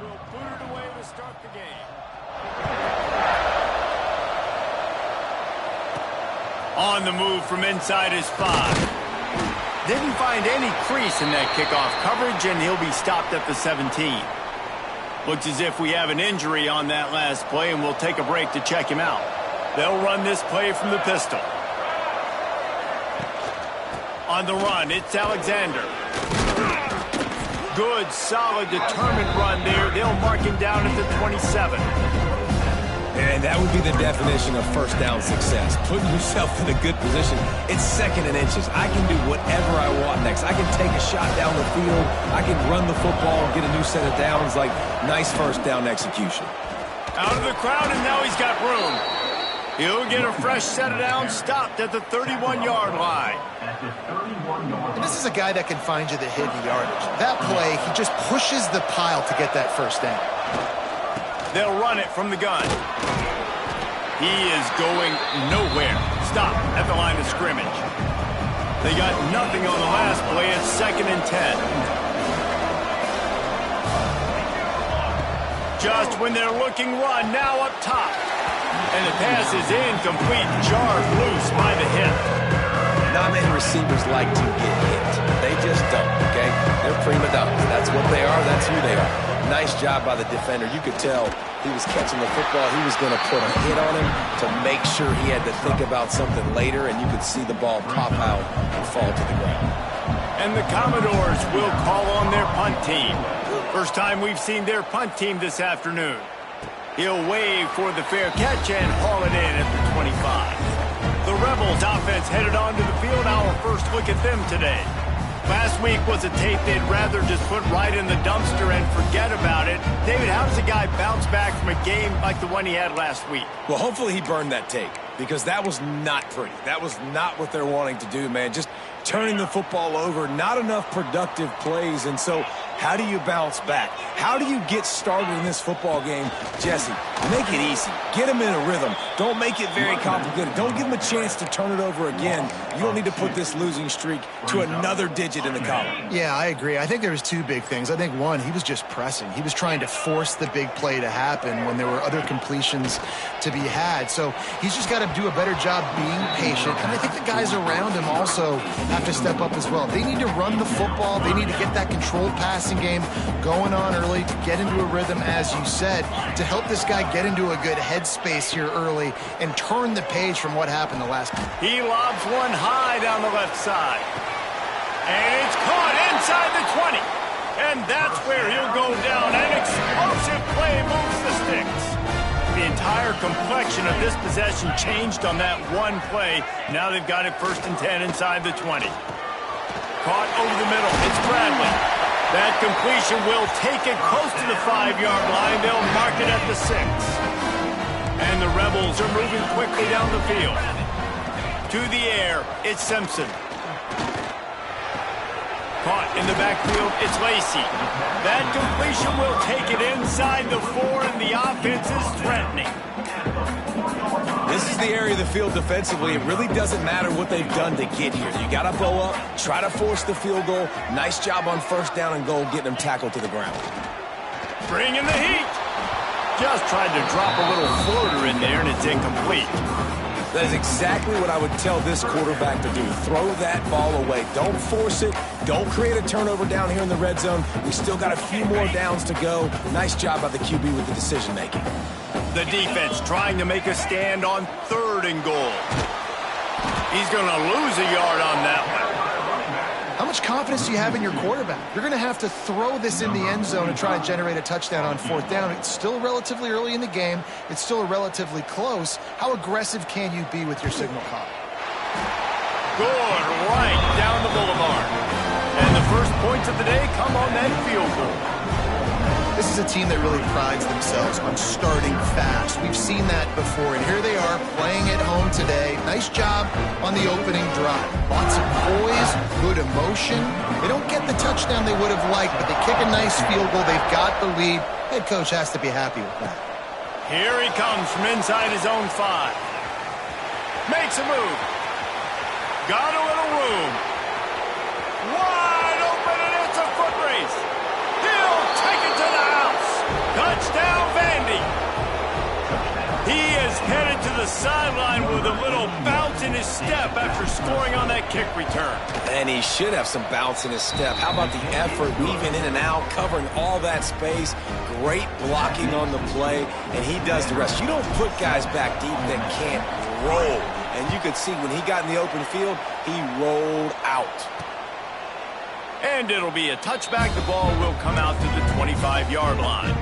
will boot it away to start the game. On the move from inside his 5. Didn't find any crease in that kickoff coverage, and he'll be stopped at the 17. Looks as if we have an injury on that last play, and we'll take a break to check him out. They'll run this play from the pistol. On the run, it's Alexander. Good, solid, determined run there. They'll mark him down at the 27. And that would be the definition of first down success. Putting yourself in a good position. It's second and inches. I can do whatever I want next. I can take a shot down the field. I can run the football and get a new set of downs. Like, nice first down execution. Out of the crowd, and now he's got room. He'll get a fresh set of downs, stopped at the 31-yard line. And this is a guy that can find you the hidden yardage. That play, he just pushes the pile to get that first down. They'll run it from the gun. He is going nowhere. Stop at the line of scrimmage. They got nothing on the last play. It's 2nd and 10. Just when they're looking run, now up top. And the pass is incomplete, jarred loose by the hip. Not many receivers like to get hit. They just don't, okay? They're prima donnas. That's what they are. That's who they are. Nice job by the defender. You could tell he was catching the football. He was going to put a hit on him to make sure he had to think about something later, and you could see the ball pop out and fall to the ground. And the Commodores will call on their punt team. First time we've seen their punt team this afternoon. He'll wave for the fair catch and haul it in at the 25. The Rebels offense headed onto the field. Our first look at them today. Last week was a tape they'd rather just put right in the dumpster and forget about it. David, how does a guy bounce back from a game like the one he had last week? Well, hopefully he burned that tape, because that was not pretty. That was not what they're wanting to do, man. Just turning the football over, not enough productive plays. And so how do you bounce back? How do you get started in this football game? Jesse, make it easy. Get them in a rhythm. Don't make it very complicated. Don't give them a chance to turn it over again. You don't need to put this losing streak to another digit in the column. Yeah, I agree. I think there was two big things. I think, one, he was just pressing. He was trying to force the big play to happen when there were other completions to be had. So he's just got to do a better job being patient. And I think the guys around him also have to step up as well. They need to run the football. They need to get that controlled passing game going on early to get into a rhythm, as you said, to help this guy get into a good headspace here early and turn the page from what happened the last game. He lobs one high down the left side. And it's caught inside the 20. And that's where he'll go down. An explosive play moves the sticks. The entire complexion of this possession changed on that one play. Now they've got it 1st and 10 inside the 20. Caught over the middle. It's Bradley. That completion will take it close to the 5-yard line. They'll mark it at the 6. And the Rebels are moving quickly down the field. To the air, it's Simpson. Caught in the backfield, it's Lacey. That completion will take it inside the 4, and the offense is threatening. This is the area of the field defensively. It really doesn't matter what they've done to get here. You got to bow up, try to force the field goal. Nice job on 1st down and goal, getting them tackled to the ground. Bring in the heat. Just tried to drop a little floater in there, and it's incomplete. That is exactly what I would tell this quarterback to do. Throw that ball away. Don't force it. Don't create a turnover down here in the red zone. We still got a few more downs to go. Nice job by the QB with the decision-making. The defense trying to make a stand on 3rd and goal. He's going to lose a yard on that one. How much confidence do you have in your quarterback? You're going to have to throw this in the end zone and try to generate a touchdown on 4th down. It's still relatively early in the game. It's still relatively close. How aggressive can you be with your signal call? Good, right down the boulevard. And the first points of the day come on that field goal. This is a team that really prides themselves on starting fast. We've seen that before, and here they are playing at home today. Nice job on the opening drive. Lots of poise, good emotion. They don't get the touchdown they would have liked, but they kick a nice field goal. They've got the lead. Head coach has to be happy with that. Here he comes from inside his own 5. Makes a move. Got a little room. Wide open, and it's a foot race. He'll take it to the house. the sideline with a little bounce in his step after scoring on that kick return. And he should have some bounce in his step. How about the effort, weaving in and out, covering all that space, great blocking on the play, and he does the rest. You don't put guys back deep that can't roll. And you could see when he got in the open field, he rolled out. And it'll be a touchback. The ball will come out to the 25-yard line.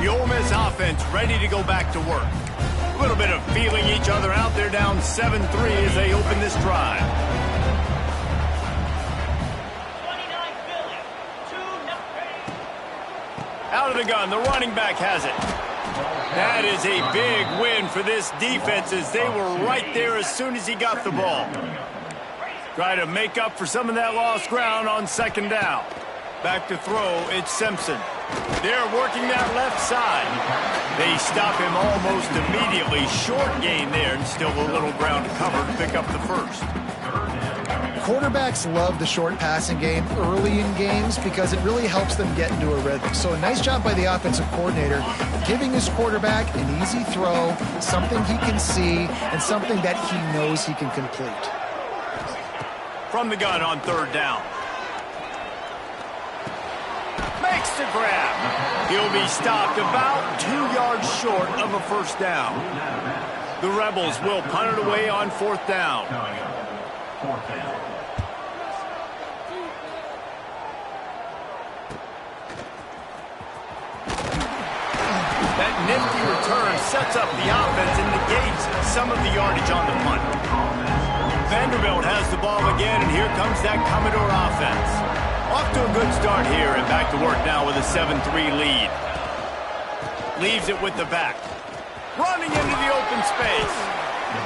The Ole Miss offense ready to go back to work. A little bit of feeling each other out. They're down 7-3 as they open this drive. Out of the gun, the running back has it. That is a big win for this defense as they were right there as soon as he got the ball. Try to make up for some of that lost ground on second down. Back to throw, it's Simpson. They're working that left side. They stop him almost immediately. Short gain there and still a little ground to cover to pick up the first. Quarterbacks love the short passing game early in games because it really helps them get into a rhythm. So a nice job by the offensive coordinator giving his quarterback an easy throw, something he can see, and something that he knows he can complete. From the gun on third down. Makes the grab. He'll be stopped about 2 yards short of a first down. The Rebels will punt it away on fourth down. That nifty return sets up the offense and negates some of the yardage on the punt. Vanderbilt has the ball again, and here comes that Commodore offense. Off to a good start here and back to work now with a 7-3 lead. Leaves it with the back. Running into the open space.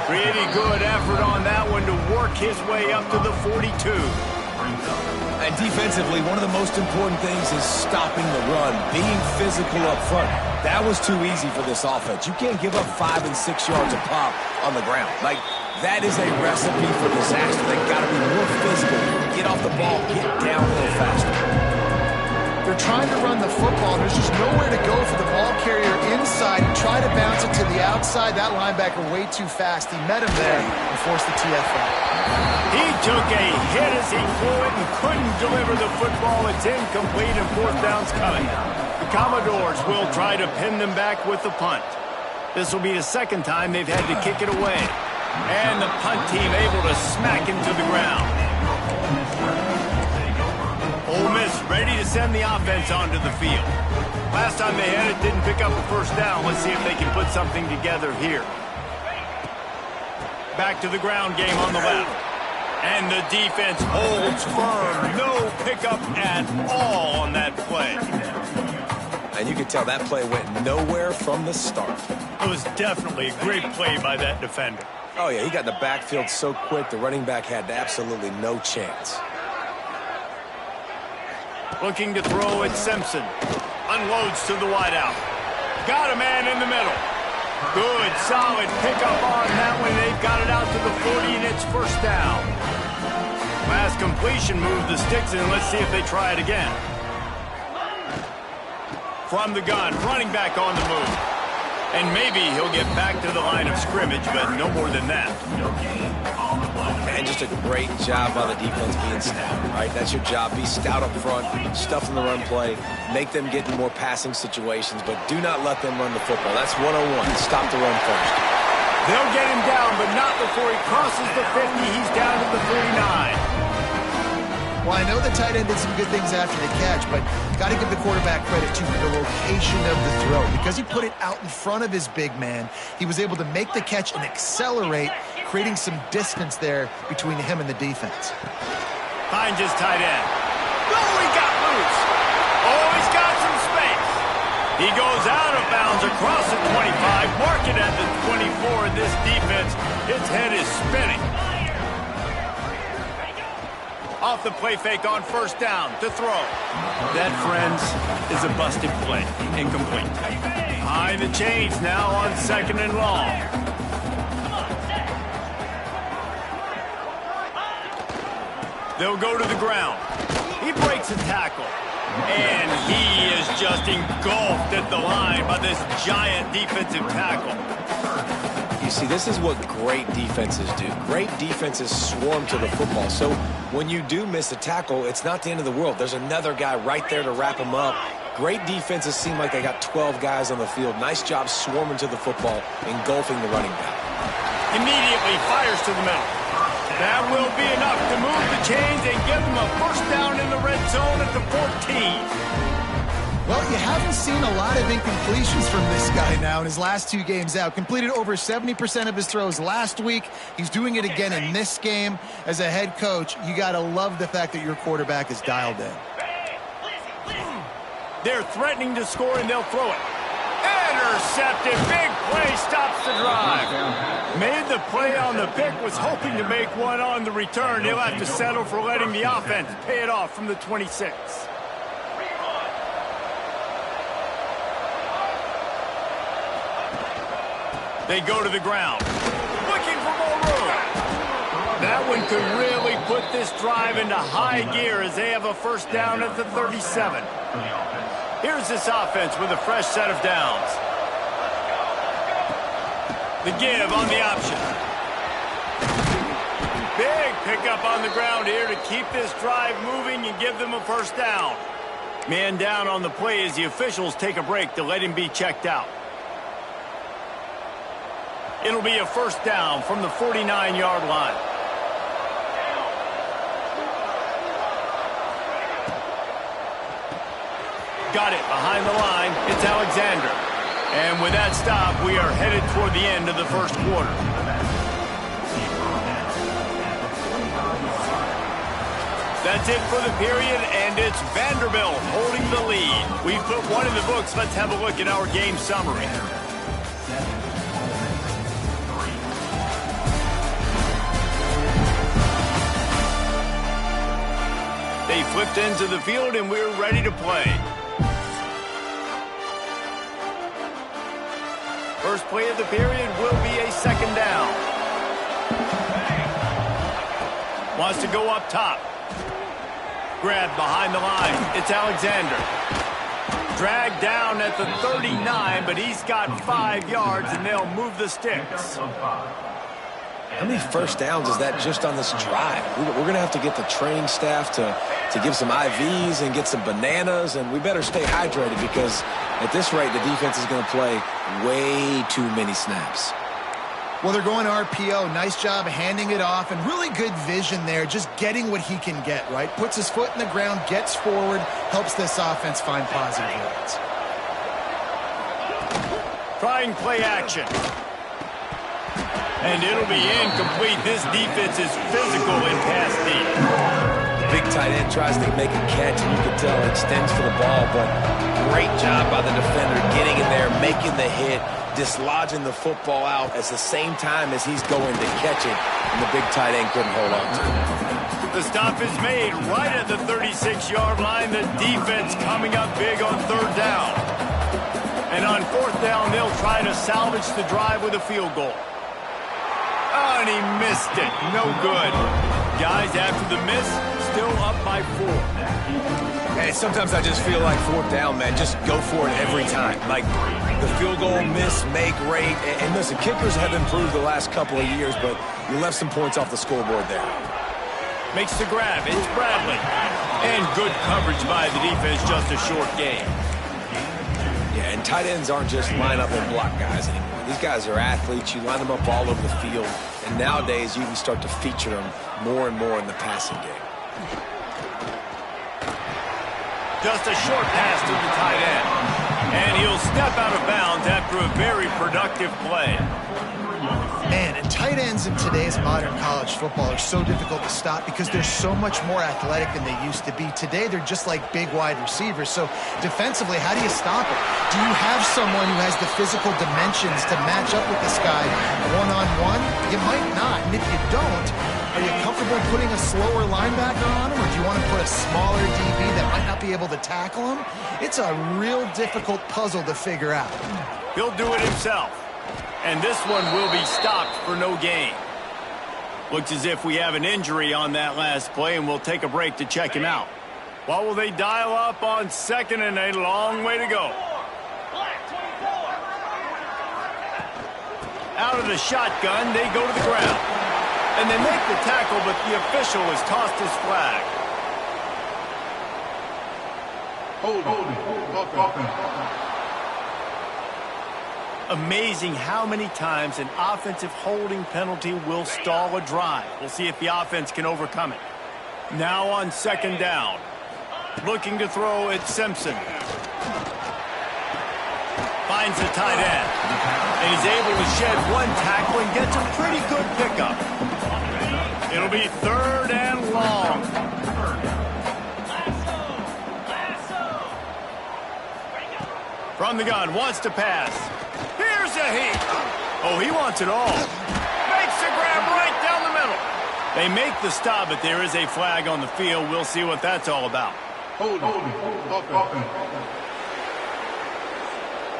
Pretty good effort on that one to work his way up to the 42. And defensively, one of the most important things is stopping the run, being physical up front. That was too easy for this offense. You can't give up 5 and 6 yards a pop on the ground. Like, that is a recipe for disaster. They've got to be more physical. Get off the ball, get down a little faster. They're trying to run the football. There's just nowhere to go for the ball carrier inside and try to bounce it to the outside. That linebacker way too fast. He met him there and forced the TFL. He took a hit as he threw it and couldn't deliver the football. It's incomplete and fourth down's coming. The Commodores will try to pin them back with the punt. This will be the second time they've had to kick it away. And the punt team able to smack him to the ground. Ole Miss ready to send the offense onto the field. Last time they had it, didn't pick up a first down. Let's see if they can put something together here. Back to the ground game on the left. And the defense holds firm. No pickup at all on that play. And you could tell that play went nowhere from the start. It was definitely a great play by that defender. Oh, yeah, he got in the backfield so quick, the running back had absolutely no chance. Looking to throw at Simpson. Unloads to the wideout. Got a man in the middle. Good, solid pickup on that one. They've got it out to the 40, and it's first down. Last completion moved the sticks in. Let's see if they try it again. From the gun, running back on the move. And maybe he'll get back to the line of scrimmage, but no more than that. And just a great job by the defense being stout. All right, that's your job. Be stout up front, stuff in the run play, make them get in more passing situations, but do not let them run the football. That's 101. Stop the run first. They'll get him down, but not before he crosses the 50. He's down to the 49. Well, I know the tight end did some good things after the catch, but got to give the quarterback credit, too, for the location of the throw. Because he put it out in front of his big man, he was able to make the catch and accelerate, creating some distance there between him and the defense. Finds his tight end. Oh, he got loose. Oh, he's got some space. He goes out of bounds across the 25, mark it at the 24, and this defense, its head is spinning. Off the play fake on first down to throw. That, friends, is a busted play. Incomplete. Behind the chains now on second and long. They'll go to the ground. He breaks a tackle. And he is just just engulfed at the line by this giant defensive tackle. You see, this is what great defenses do. Great defenses swarm to the football. So when you do miss a tackle, it's not the end of the world. There's another guy right there to wrap him up. Great defenses seem like they got 12 guys on the field. Nice job swarming to the football, engulfing the running back. Immediately fires to the middle. That will be enough to move the chains and give them a first down in the red zone at the 14. Well, you haven't seen a lot of incompletions from this guy now in his last 2 games out. Completed over 70% of his throws last week. He's doing it again in this game. As a head coach, you got to love the fact that your quarterback is dialed in. They're threatening to score, and they'll throw it. Intercepted. Big play stops the drive. Made the play on the pick, was hoping to make one on the return. He'll have to settle for letting the offense pay it off from the 26. They go to the ground, looking for more room. That one could really put this drive into high gear as they have a first down at the 37. Here's this offense with a fresh set of downs. The give on the option. Big pickup on the ground here to keep this drive moving and give them a first down. Man down on the play as the officials take a break to let him be checked out. It'll be a first down from the 49-yard line. Got it behind the line. It's Alexander. And with that stop, we are headed toward the end of the first quarter. That's it for the period, and it's Vanderbilt holding the lead. We've put one in the books. Let's have a look at our game summary. They flipped into the field, and we're ready to play. First play of the period will be a second down. Wants to go up top. Grabbed behind the line. It's Alexander. Dragged down at the 39, but he's got 5 yards, and they'll move the sticks. How many first downs is that just on this drive? We're going to have to get the training staff to give some IVs and get some bananas, and we better stay hydrated because at this rate, the defense is going to play way too many snaps. Well, they're going RPO. Nice job handing it off, and really good vision there, just getting what he can get, right? Puts his foot in the ground, gets forward, helps this offense find positive yards. Trying play action. And it'll be incomplete. This defense is physical in pass deep. Big tight end tries to make a catch, and you can tell extends for the ball, but great job by the defender getting in there, making the hit, dislodging the football out at the same time as he's going to catch it, and the big tight end couldn't hold on to it. The stop is made right at the 36-yard line. The defense coming up big on third down. And on fourth down, they'll try to salvage the drive with a field goal. Oh, and he missed it. No good. Guys, after the miss, still up by 4. Hey, sometimes I just feel like fourth down, man. Just go for it every time. Like the field goal, miss, make, rate. And listen, kickers have improved the last couple of years, but you left some points off the scoreboard there. Makes the grab. It's Bradley. And good coverage by the defense, just a short game. Yeah, and tight ends aren't just line up and block guys anymore. These guys are athletes. You line them up all over the field. And nowadays, you can start to feature them more and more in the passing game. Just a short pass to the tight end. And he'll step out of bounds after a very productive play. Man, and tight ends in today's modern college football are so difficult to stop because they're so much more athletic than they used to be. Today, they're just like big wide receivers. So defensively, how do you stop it? Do you have someone who has the physical dimensions to match up with this guy one-on-one? You might not. And if you don't, are you comfortable putting a slower linebacker on him, or do you want to put a smaller DB that might not be able to tackle him? It's a real difficult puzzle to figure out. He'll do it himself. And this one will be stopped for no gain. Looks as if we have an injury on that last play, and we'll take a break to check him out. What will they dial up on second and a long way to go? Out of the shotgun, they go to the ground. And they make the tackle, but the official has tossed his flag. Amazing how many times an offensive holding penalty will stall a drive. We'll see if the offense can overcome it. Now on second down. Looking to throw at Simpson. Finds the tight end. And he's able to shed one tackle and gets a pretty good pickup. It'll be third and long. From the gun, wants to pass. Here's a heat. Oh, he wants it all. Makes the grab right down the middle. They make the stop, but there is a flag on the field. We'll see what that's all about.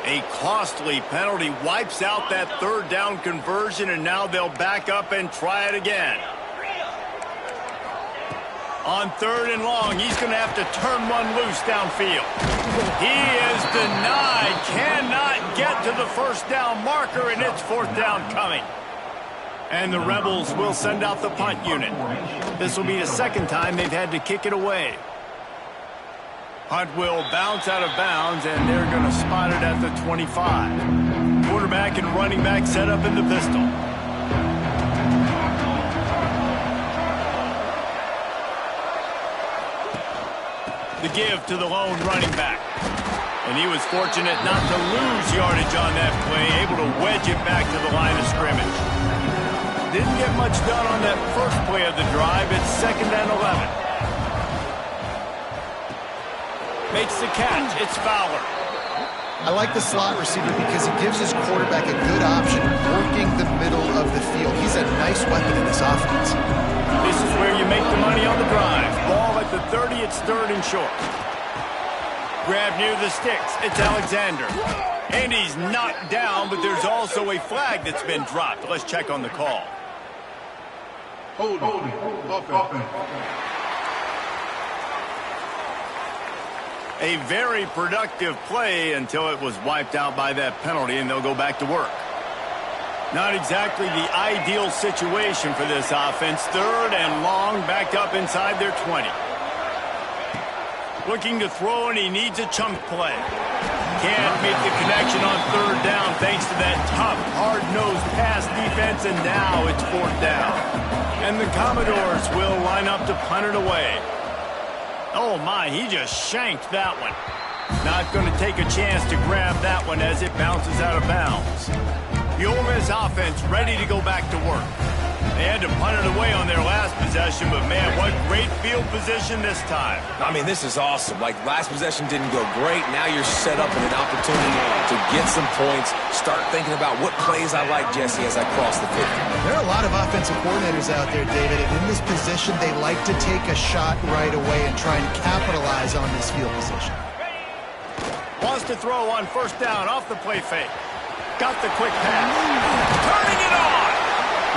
A costly penalty wipes out that third down conversion, and now they'll back up and try it again. On third and long, he's going to have to turn one loose downfield. He is denied, cannot get to the first down marker, and it's fourth down coming. And the Rebels will send out the punt unit. This will be the second time they've had to kick it away. Punt will bounce out of bounds, and they're going to spot it at the 25. Quarterback and running back set up in the pistol. The give to the lone running back. And he was fortunate not to lose yardage on that play, able to wedge it back to the line of scrimmage. Didn't get much done on that first play of the drive. It's second and 11. Makes the catch. It's Fowler. I like the slot receiver because he gives his quarterback a good option working the middle of the field. He's a nice weapon in this offense. This is where you make the money on the drive. Ball at the 30. It's third and short. Grab near the sticks. It's Alexander. And he's knocked down, but there's also a flag that's been dropped. Let's check on the call. Hold. A very productive play until it was wiped out by that penalty, and they'll go back to work. Not exactly the ideal situation for this offense. Third and long, back up inside their 20. Looking to throw, and he needs a chunk play. Can't make the connection on third down thanks to that tough, hard-nosed pass defense, and now it's fourth down. And the Commodores will line up to punt it away. Oh, my, he just shanked that one. Not going to take a chance to grab that one as it bounces out of bounds. The Ole Miss offense ready to go back to work. They had to punt it away on their last possession, but, man, what great field position this time. I mean, this is awesome. Like, last possession didn't go great. Now you're set up with an opportunity to get some points. Start thinking about what plays I like, Jesse, as I cross the 50. There are a lot of offensive coordinators out there, David, and in this position, they like to take a shot right away and try and capitalize on this field position. Wants to throw on first down off the play fake. Got the quick pass. Turning it on.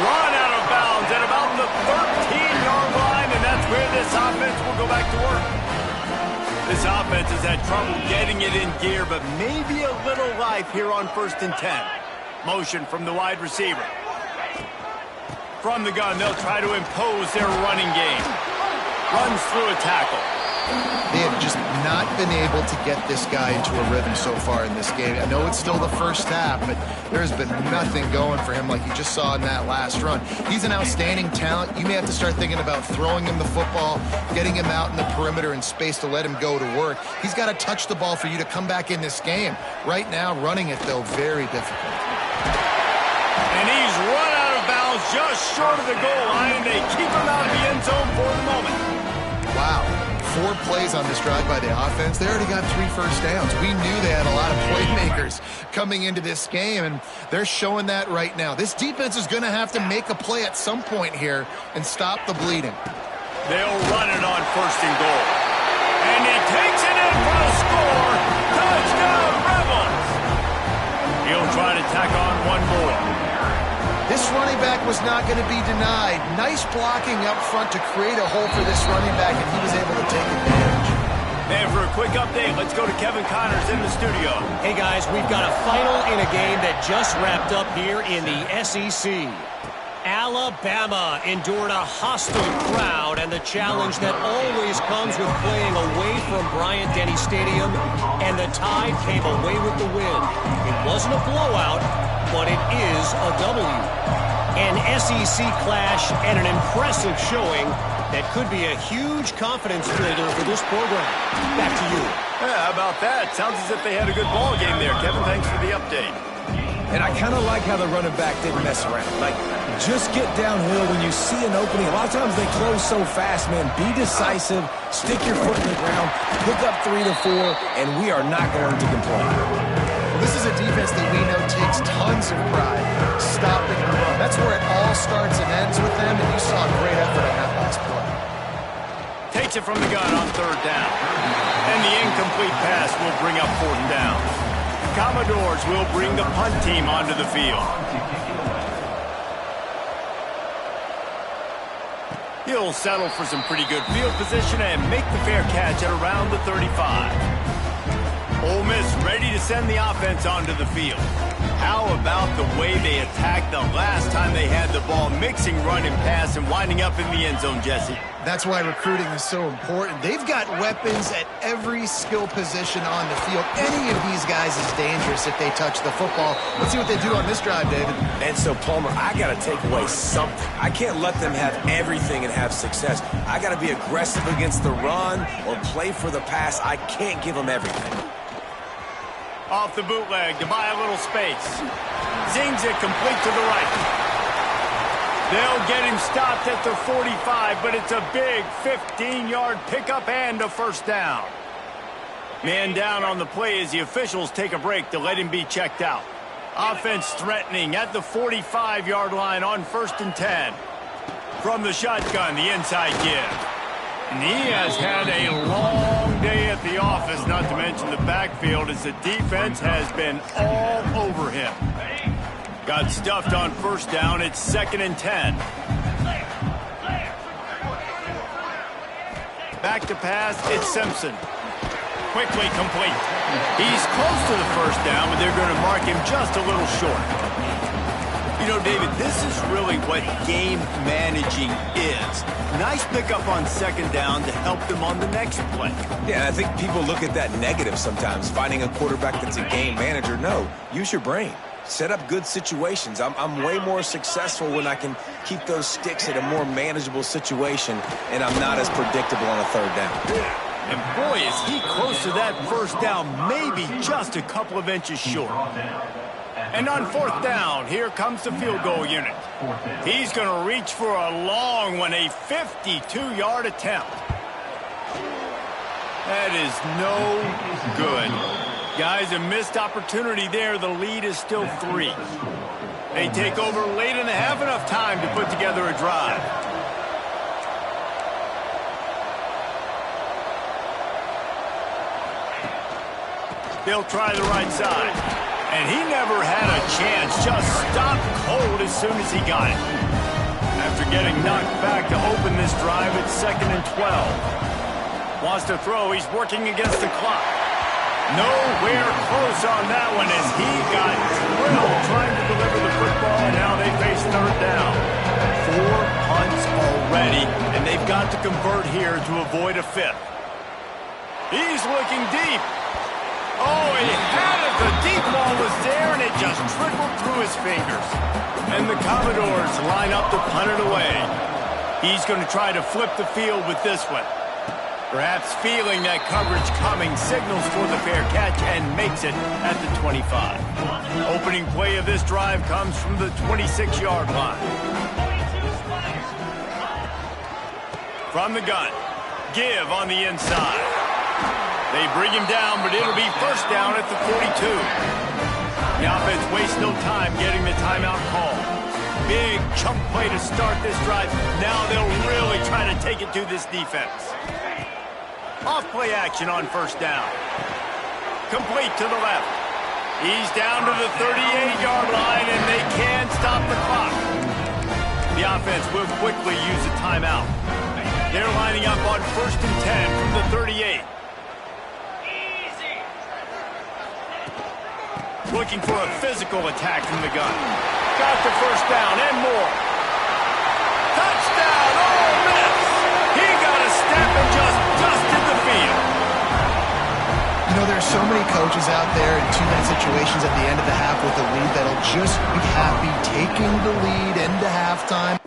Run out of bounds at about the 13-yard line, and that's where this offense will go back to work. This offense has had trouble getting it in gear, but maybe a little life here on 1st and 10. Motion from the wide receiver. From the gun, they'll try to impose their running game. Runs through a tackle. They have just not been able to get this guy into a rhythm so far in this game. I know it's still the first half, but there's been nothing going for him like you just saw in that last run. He's an outstanding talent. You may have to start thinking about throwing him the football, getting him out in the perimeter in space to let him go to work. He's got to touch the ball for you to come back in this game. Right now, running it, though, very difficult. And he's run out of bounds just short of the goal line. They keep him out of the end zone for the moment. Wow. 4 plays on this drive by the offense. They already got 3 first downs. We knew they had a lot of playmakers coming into this game, and they're showing that right now. This defense is going to have to make a play at some point here and stop the bleeding. They'll run it on 1st and goal. And he takes it in for a score. Touchdown, Rebels! He'll try to tack on one more. This running back was not going to be denied. Nice blocking up front to create a hole for this running back, and he was able to take advantage. And for a quick update, let's go to Kevin Connors in the studio. Hey, guys, we've got a final in a game that just wrapped up here in the SEC. Alabama endured a hostile crowd and the challenge that always comes with playing away from Bryant-Denny Stadium, and the Tide came away with the win. It wasn't a blowout, but it is a W. An SEC clash and an impressive showing that could be a huge confidence builder for this program. Back to you. Yeah, how about that? Sounds as if they had a good ball game there. Kevin, thanks for the update. And I kind of like how the running back didn't mess around. Like, just get downhill when you see an opening. A lot of times they close so fast, man. Be decisive, stick your foot in the ground, pick up 3 to 4, and we are not going to complain. Well, this is a defense that we know takes tons of pride stopping the run. That's where it all starts and ends with them, and you saw a great effort on that last play. Takes it from the gun on 3rd down. And the incomplete pass will bring up 4th down. Commodores will bring the punt team onto the field. He'll settle for some pretty good field position and make the fair catch at around the 35. Ole Miss ready to send the offense onto the field. How about the way they attacked the last time they had the ball, mixing run and pass and winding up in the end zone, Jesse? That's why recruiting is so important. They've got weapons at every skill position on the field. Any of these guys is dangerous if they touch the football. Let's see what they do on this drive, David. And so, Palmer, I got to take away something. I can't let them have everything and have success. I got to be aggressive against the run or play for the pass. I can't give them everything. Off the bootleg to buy a little space. Zings it complete to the right. They'll get him stopped at the 45, but it's a big 15-yard pickup and a 1st down. Man down on the play as the officials take a break to let him be checked out. Offense threatening at the 45-yard line on 1st and 10. From the shotgun, the inside give. And he has had a long day at the office, not to mention the backfield, as the defense has been all over him. Got stuffed on 1st down. It's 2nd and 10. Back to pass. It's Simpson. Quickly complete. He's close to the 1st down, but they're going to mark him just a little short. You know, David, this is really what game managing is. Nice pickup on 2nd down to help them on the next play. Yeah, I think people look at that negative sometimes, finding a quarterback that's a game manager. No, use your brain. Set up good situations. I'm way more successful when I can keep those sticks at a more manageable situation, and I'm not as predictable on a 3rd down. And boy, is he close to that 1st down, maybe just a couple of inches short. And on 4th down, here comes the field goal unit. He's going to reach for a long one, a 52-yard attempt. That is no good. Guys, a missed opportunity there. The lead is still 3. They take over late and have enough time to put together a drive. They'll try the right side. And he never had a chance. Just stopped cold as soon as he got it. After getting knocked back to open this drive, it's 2nd and 12. Wants to throw. He's working against the clock. Nowhere close on that one as he got drilled trying to deliver the football, and now they face 3rd down. 4 punts already, and they've got to convert here to avoid a 5th. He's looking deep. Oh, he had it. The deep ball was there, and it just trickled through his fingers. And the Commodores line up to punt it away. He's going to try to flip the field with this one. Perhaps feeling that coverage coming, signals for the fair catch and makes it at the 25. Opening play of this drive comes from the 26-yard line. From the gun, give on the inside. They bring him down, but it'll be 1st down at the 42. The offense wastes no time getting the timeout call. Big chunk play to start this drive. Now they'll really try to take it to this defense. Off play action on 1st down. Complete to the left. He's down to the 38-yard line, and they can't stop the clock. The offense will quickly use a timeout. They're lining up on 1st and 10 from the 38. Looking for a physical attack from the gun. Got the first down and more. Touchdown, Ole Miss! He got a step and just dusted the field. You know, there's so many coaches out there in two-minute situations at the end of the half with a lead that'll just be happy taking the lead into halftime.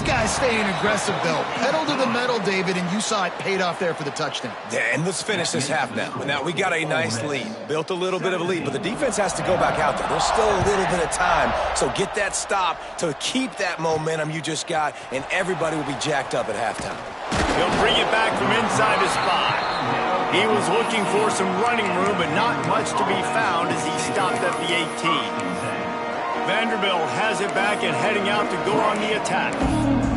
guy's staying aggressive, though. Pedal to the metal, David, and you saw it paid off there for the touchdown. Yeah, and let's finish this half now. Now, we got a nice lead. Built a little bit of a lead, but the defense has to go back out there. There's still a little bit of time, so get that stop to keep that momentum you just got, and everybody will be jacked up at halftime. He'll bring it back from inside his spot. He was looking for some running room, but not much to be found as he stopped at the 18. Vanderbilt has it back and heading out to go on the attack.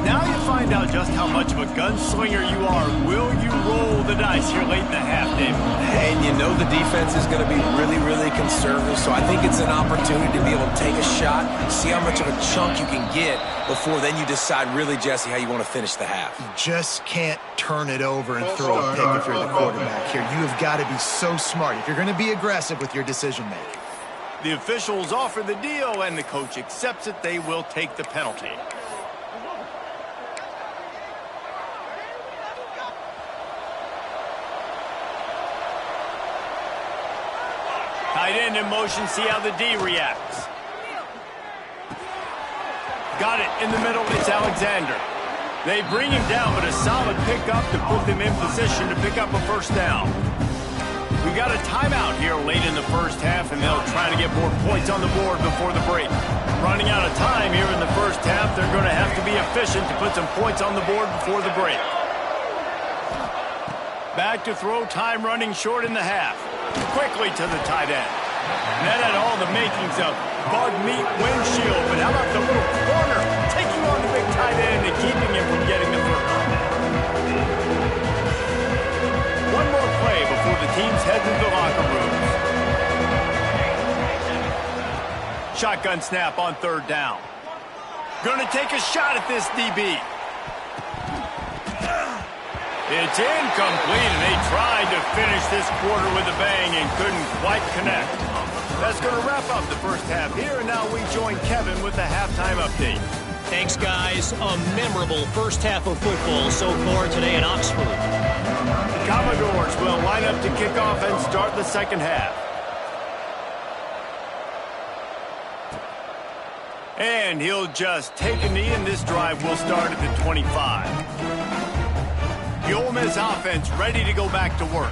Now you find out just how much of a gunslinger you are. Will you roll the dice here late in the half, David? And you know the defense is going to be really, really conservative, so I think it's an opportunity to be able to take a shot, see how much of a chunk you can get before then you decide really, Jesse, how you want to finish the half. You just can't turn it over and throw a pick if you're the quarterback here. You have got to be so smart if you're going to be aggressive with your decision-making. The officials offer the deal, and the coach accepts it. They will take the penalty. Tight end in motion, see how the D reacts. Got it in the middle, it's Alexander. They bring him down, but a solid pickup to put them in position to pick up a first down. We got a timeout here late in the first half, and they'll try to get more points on the board before the break. Running out of time here in the first half, they're going to have to be efficient to put some points on the board before the break. Back to throw, time running short in the half. Quickly to the tight end. That had all the makings of bug meat windshield, but how about the little corner taking on the big tight end and keeping him from getting the first? One more play before the teams head to the locker rooms. Shotgun snap on third down. Going to take a shot at this DB. It's incomplete, and they tried to finish this quarter with a bang and couldn't quite connect. That's going to wrap up the first half here, and now we join Kevin with the halftime update. Thanks, guys. A memorable first half of football so far today in Oxford. The Commodores will line up to kick off and start the second half. And he'll just take a knee, and this drive will start at the 25. The Ole Miss offense ready to go back to work.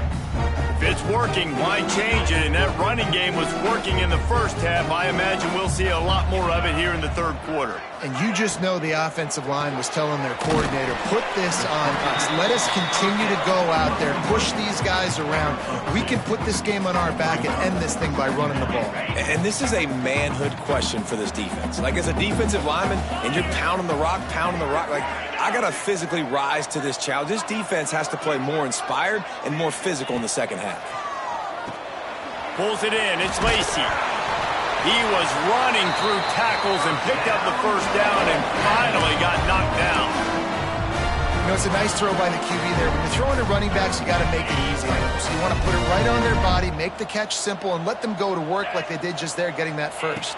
If it's working, why change it? And that running game was working in the first half. I imagine we'll see a lot more of it here in the third quarter. And you just know the offensive line was telling their coordinator, put this on us. Let us continue to go out there, push these guys around. We can put this game on our back and end this thing by running the ball. And this is a manhood question for this defense. Like, as a defensive lineman, and you're pounding the rock, like, I got to physically rise to this challenge. This defense has to play more inspired and more physical in the second half. Pulls it in. It's Lacey. He was running through tackles and picked up the first down and finally got knocked down. You know, it's a nice throw by the QB there. When you're throwing to running backs, you got to make it easy. So you want to put it right on their body, make the catch simple, and let them go to work like they did just there, getting that first.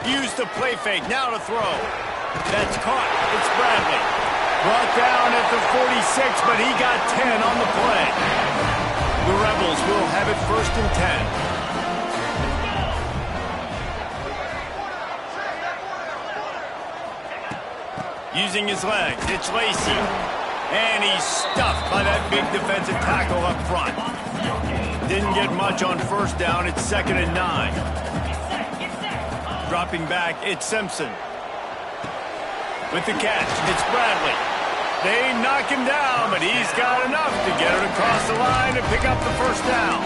Use the play fake. Now to throw. That's caught. It's Bradley. Brought down at the 46, but he got 10 on the play. The Rebels will have it first and 10. Using his legs, it's Lacey. And he's stuffed by that big defensive tackle up front. Didn't get much on first down. It's 2nd and 9. Dropping back, it's Simpson. With the catch, it's Bradley. They knock him down, but he's got enough to get it across the line and pick up the first down.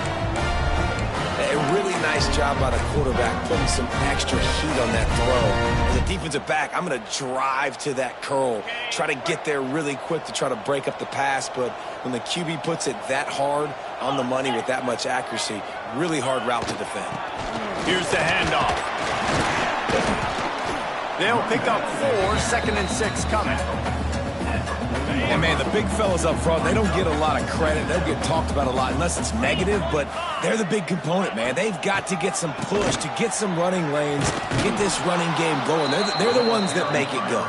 A really nice job by the quarterback, putting some extra heat on that throw. As a defensive back, I'm going to drive to that curl, try to get there really quick to try to break up the pass, but when the QB puts it that hard on the money with that much accuracy, really hard route to defend. Here's the handoff. They'll pick up 4, 2nd and 6 coming. And, man, the big fellas up front, they don't get a lot of credit. They'll get talked about a lot unless it's negative, but they're the big component, man. They've got to get some push, to get some running lanes, get this running game going. They're the ones that make it go.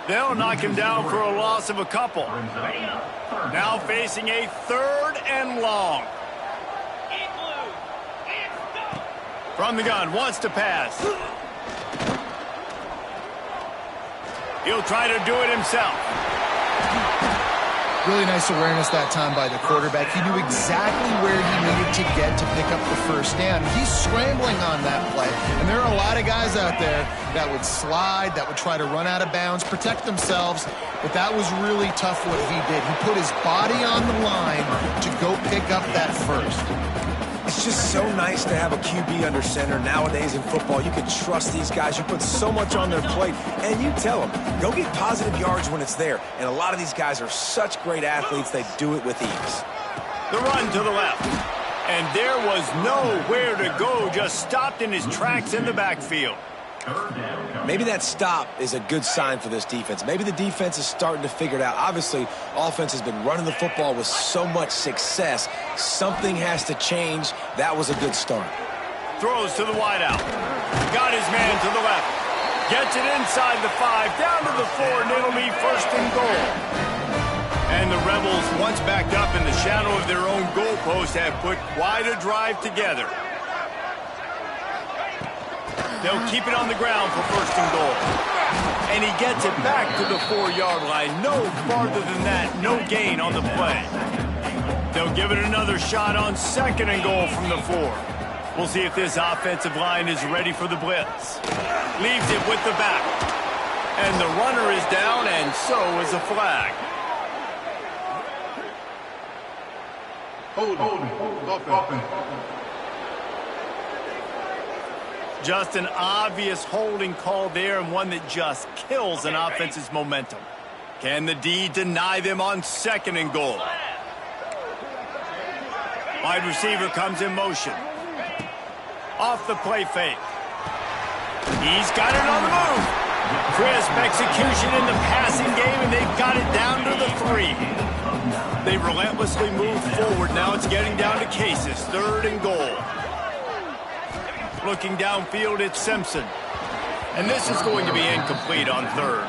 They'll knock him down for a loss of a couple. Now facing a 3rd and long. From the gun, wants to pass. He'll try to do it himself. Really nice awareness that time by the quarterback. He knew exactly where he needed to get to pick up the first down. He's scrambling on that play, and there are a lot of guys out there that would slide, that would try to run out of bounds, protect themselves, but that was really tough what he did. He put his body on the line to go pick up that first. It's just so nice to have a QB under center. Nowadays in football, you can trust these guys. You put so much on their plate, and you tell them, go get positive yards when it's there. And a lot of these guys are such great athletes, they do it with ease. The run to the left. And there was nowhere to go, just stopped in his tracks in the backfield. Maybe that stop is a good sign for this defense. Maybe the defense is starting to figure it out. Obviously, offense has been running the football with so much success. Something has to change. That was a good start. Throws to the wideout. Got his man to the left. Gets it inside the 5, down to the 4, and it'll be first and goal. And the Rebels, once backed up in the shadow of their own goalpost, have put quite a drive together. They'll keep it on the ground for first and goal. And he gets it back to the 4-yard line. No farther than that, no gain on the play. They'll give it another shot on second and goal from the 4. We'll see if this offensive line is ready for the blitz. Leaves it with the back. And the runner is down, and so is a flag. Hold on. Just an obvious holding call there, and one that just kills an offense's momentum. Can the D deny them on second and goal? Wide receiver comes in motion. Off the play fake. He's got it on the move. Crisp execution in the passing game, and they've got it down to the 3. They relentlessly move forward. Now it's getting down to cases. Third and goal. Looking downfield, it's Simpson. And this is going to be incomplete on third.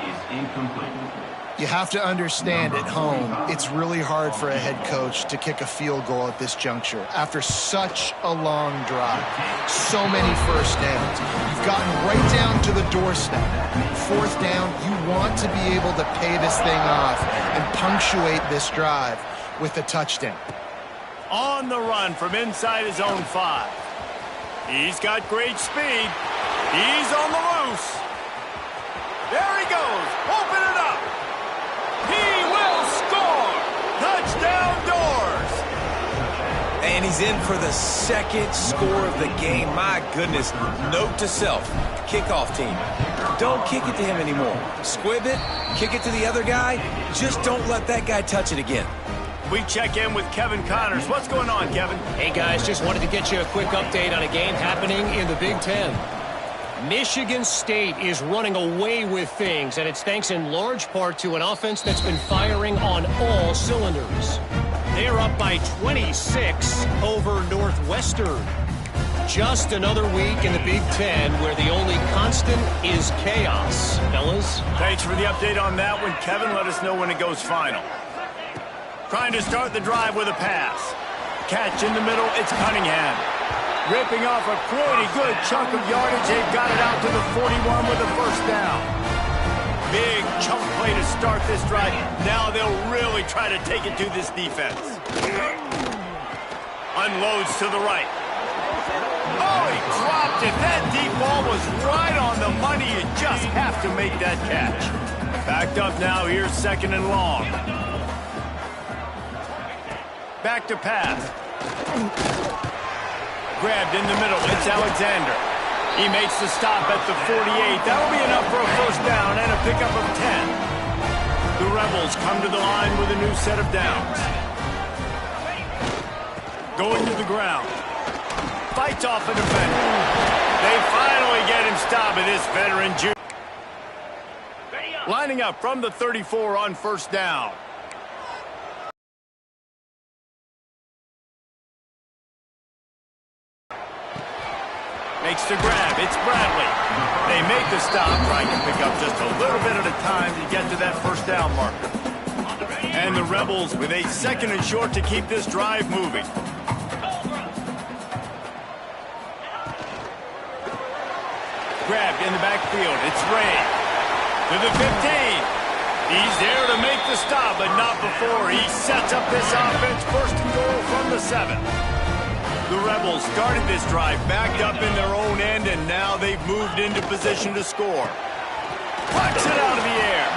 You have to understand, at home, it's really hard for a head coach to kick a field goal at this juncture. After such a long drive, so many first downs, you've gotten right down to the doorstep. Fourth down, you want to be able to pay this thing off and punctuate this drive with a touchdown. On the run from inside his own 5. He's got great speed. He's on the loose. There he goes. Open it up. He will score. Touchdown Doors. And he's in for the second score of the game. My goodness. Note to self. Kickoff team. Don't kick it to him anymore. Squib it. Kick it to the other guy. Just don't let that guy touch it again. We check in with Kevin Connors. What's going on, Kevin? Hey, guys, just wanted to get you a quick update on a game happening in the Big Ten. Michigan State is running away with things, and it's thanks in large part to an offense that's been firing on all cylinders. They're up by 26 over Northwestern. Just another week in the Big Ten where the only constant is chaos. Fellas? Thanks for the update on that one, Kevin. Let us know when it goes final. Trying to start the drive with a pass. Catch in the middle, it's Cunningham. Ripping off a pretty good chunk of yardage. They've got it out to the 41 with a first down. Big chunk play to start this drive. Now they'll really try to take it to this defense. Unloads to the right. Oh, he dropped it. That deep ball was right on the money. You just have to make that catch. Backed up now. Here's second and long. Back to pass. Grabbed in the middle. It's Alexander. He makes the stop at the 48. That'll be enough for a first down and a pickup of 10. The Rebels come to the line with a new set of downs. Going to the ground. Fights off a defender. They finally get him stopped by this veteran junior. Lining up from the 34 on first down. Makes the grab. It's Bradley. They make the stop, trying to pick up just a little bit at a time to get to that first down marker. And the Rebels with a second and short to keep this drive moving. Grabbed in the backfield. It's Ray. To the 15. He's there to make the stop, but not before he sets up this offense. First and goal from the 7. The Rebels started this drive backed up in their own end, and now they've moved into position to score. Plucks it out of the air.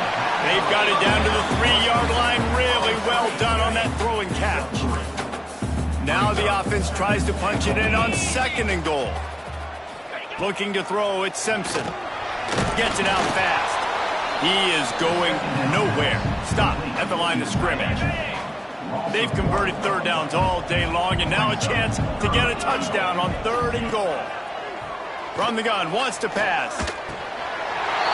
They've got it down to the 3-yard line. Really well done on that throw and catch. Now the offense tries to punch it in on 2nd and goal. Looking to throw, it's Simpson. Gets it out fast. He is going nowhere. Stop at the line of scrimmage. They've converted 3rd downs all day long, and now a chance to get a touchdown on 3rd and goal. From the gun, wants to pass.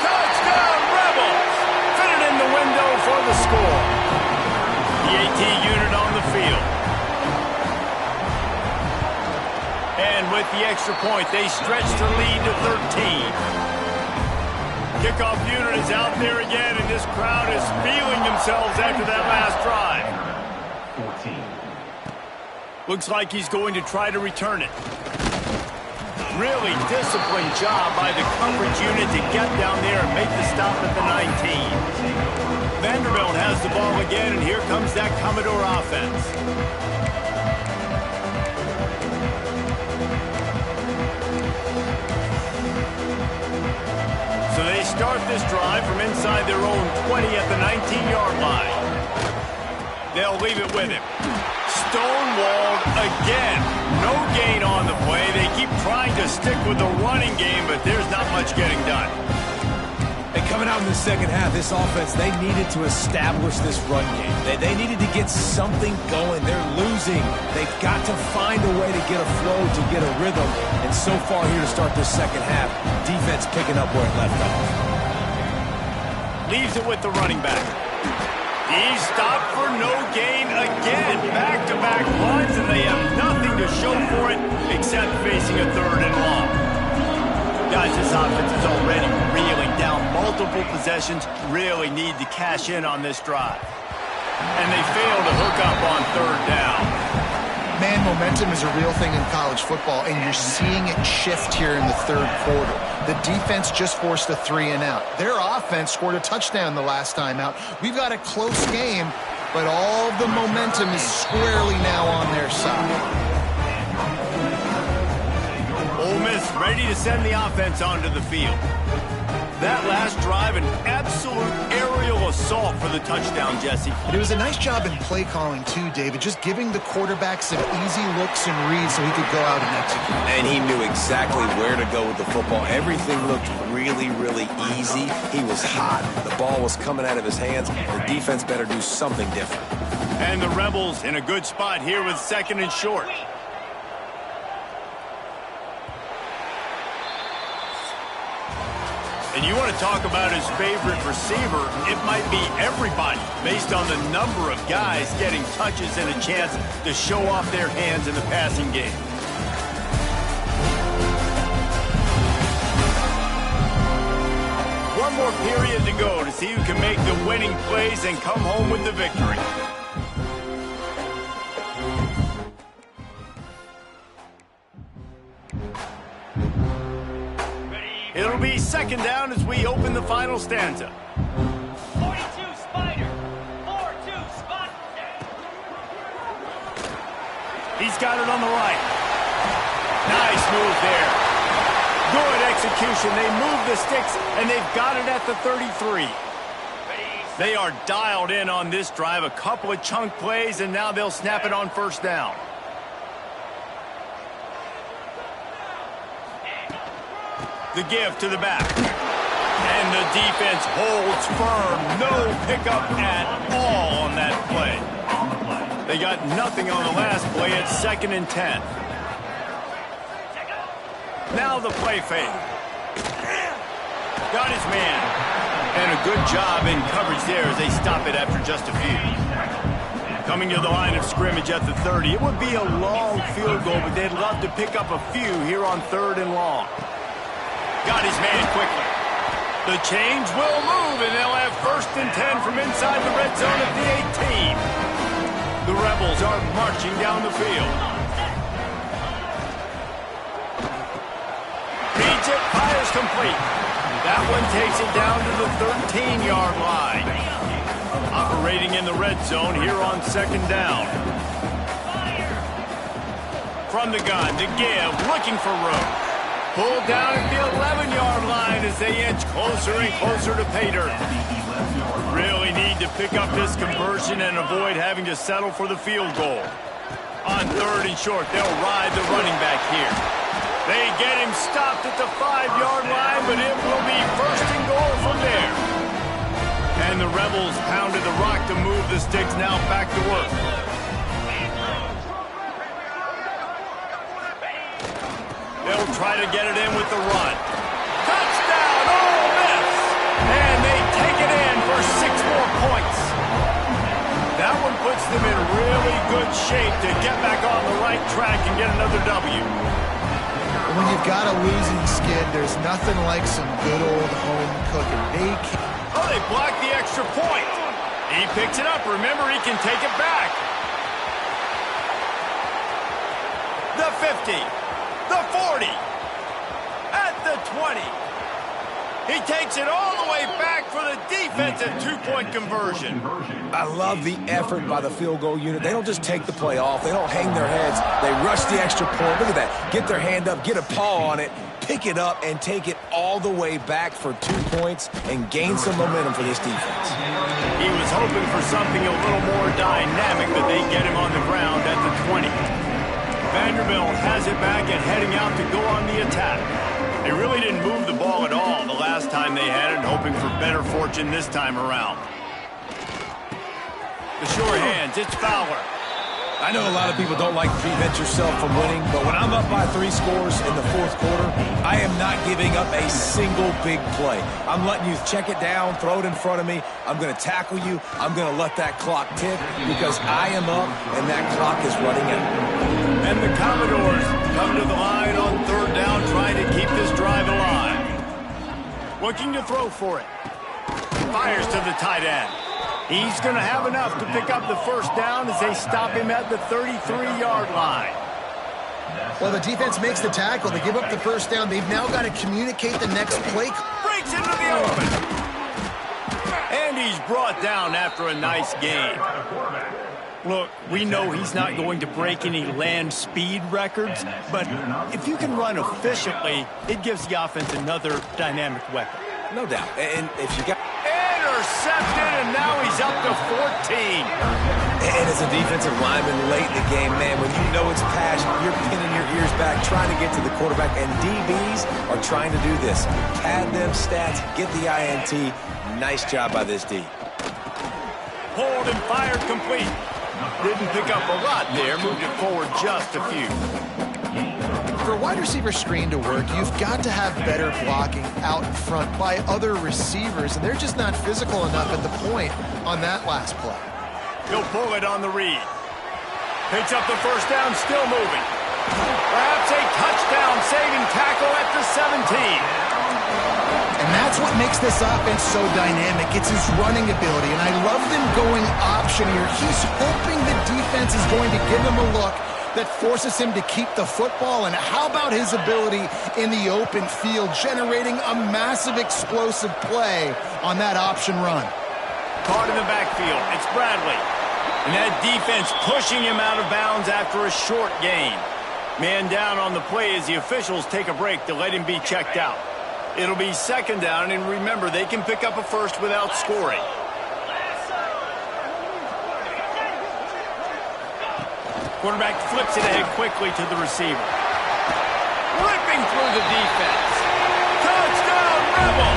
Touchdown, Rebels! Fit it in the window for the score. The AT unit on the field. And with the extra point, they stretch the lead to 13. Kickoff unit is out there again, and this crowd is feeling themselves after that last drive. 14. Looks like he's going to try to return it. Really disciplined job by the coverage unit to get down there and make the stop at the 19. Vanderbilt has the ball again, and here comes that Commodore offense. So they start this drive from inside their own 20 at the 19-yard line. They'll leave it with him. Stonewalled again. No gain on the play. They keep trying to stick with the running game, but there's not much getting done. And coming out in the second half, this offense, they needed to establish this run game. They needed to get something going. They're losing. They've got to find a way to get a flow, to get a rhythm. And so far here to start this second half, defense picking up where it left off. Leaves it with the running back. He's stopped for no gain again. Back-to-back runs, and they have nothing to show for it except facing a 3rd and long. Guys, this offense is already reeling down multiple possessions. Really need to cash in on this drive. And they fail to hook up on 3rd down. Man, momentum is a real thing in college football, and you're seeing it shift here in the 3rd quarter. The defense just forced a 3 and out. Their offense scored a touchdown the last time out. We've got a close game, but all of the momentum is squarely now on their side. Ole Miss ready to send the offense onto the field. That last drive, an absolute aerial assault for the touchdown, Jesse. And it was a nice job in play calling, too, David, just giving the quarterback some easy looks and reads so he could go out and execute. And he knew exactly where to go with the football. Everything looked really, really easy. He was hot. The ball was coming out of his hands. The defense better do something different. And the Rebels in a good spot here with 2nd and short. And you want to talk about his favorite receiver, it might be everybody based on the number of guys getting touches and a chance to show off their hands in the passing game. One more period to go to see who can make the winning plays and come home with the victory. It'll be 2nd down as we open the final stanza. 42 Spider. 4-2 spot. He's got it on the right. Nice move there. Good execution. They move the sticks, and they've got it at the 33. They are dialed in on this drive. A couple of chunk plays, and now they'll snap it on 1st down. The give to the back. And the defense holds firm. No pickup at all on that play. They got nothing on the last play. It's 2nd and 10. Now the play fake. Got his man. And a good job in coverage there as they stop it after just a few. Coming to the line of scrimmage at the 30. It would be a long field goal, but they'd love to pick up a few here on 3rd and long. Got his man quickly. The chains will move, and they'll have 1st and 10 from inside the red zone at the 18. The Rebels are marching down the field. Reads it, fires complete. That one takes it down to the 13-yard line. Operating in the red zone here on second down. From the gun to give, looking for room. Pulled down at the 11-yard line as they inch closer and closer to pay dirt. Really need to pick up this conversion and avoid having to settle for the field goal. On third and short, they'll ride the running back here. They get him stopped at the 5-yard line, but it will be first and goal from there. And the Rebels pounded the rock to move the sticks, now back to work. They'll try to get it in with the run. Touchdown, Ole Miss! And they take it in for 6 more points. That one puts them in really good shape to get back on the right track and get another W. When you've got a losing skid, there's nothing like some good old home cooking. They blocked the extra point. He picks it up. Remember, he can take it back. The 50. The 40. At the 20. He takes it all the way back for the defensive 2-point conversion. I love the effort by the field goal unit. They don't just take the play off. They don't hang their heads. They rush the extra point. Look at that. Get their hand up, get a paw on it, pick it up, and take it all the way back for 2 points and gain some momentum for this defense. He was hoping for something a little more dynamic, but they get him on the ground at the 20. Vanderbilt has it back and heading out to go on the attack. They really didn't move the ball at all the last time they had it, hoping for better fortune this time around. The sure hands, it's Fowler. I know a lot of people don't like to prevent yourself from winning, but when I'm up by 3 scores in the 4th quarter, I am not giving up a single big play. I'm letting you check it down, throw it in front of me. I'm going to tackle you. I'm going to let that clock tick because I am up and that clock is running out. And the Commodores come to the line on 3rd down, trying to keep this drive alive. Looking to throw for it. Fires to the tight end. He's going to have enough to pick up the first down as they stop him at the 33-yard line. Well, the defense makes the tackle. They give up the first down. They've now got to communicate the next play. Breaks into the open. And he's brought down after a nice gain. Look, we know he's not going to break any land speed records, but if you can run efficiently, it gives the offense another dynamic weapon. No doubt. And if you got... Intercepted, and now he's up to 14. And as a defensive lineman late in the game, man, when you know it's passion, you're pinning your ears back, trying to get to the quarterback, and DBs are trying to do this. Pad them stats, get the INT. Nice job by this D. Pulled and fired complete. Didn't pick up a lot there, moved it forward just a few. For a wide receiver screen to work, you've got to have better blocking out in front by other receivers, and they're just not physical enough at the point on that last play. He'll pull it on the read. Picks up the first down, still moving. Perhaps a touchdown-saving tackle at the 17. And that's what makes this offense so dynamic. It's his running ability, and I love them going option here. He's hoping the defense is going to give him a look that forces him to keep the football. And how about his ability in the open field, generating a massive explosive play on that option run? Caught in the backfield, it's Bradley. And that defense pushing him out of bounds after a short gain. Man down on the play as the officials take a break to let him be checked out. It'll be 2nd down, and remember, they can pick up a first without scoring. Quarterback flips it ahead quickly to the receiver. Ripping through the defense. Touchdown, Rebels!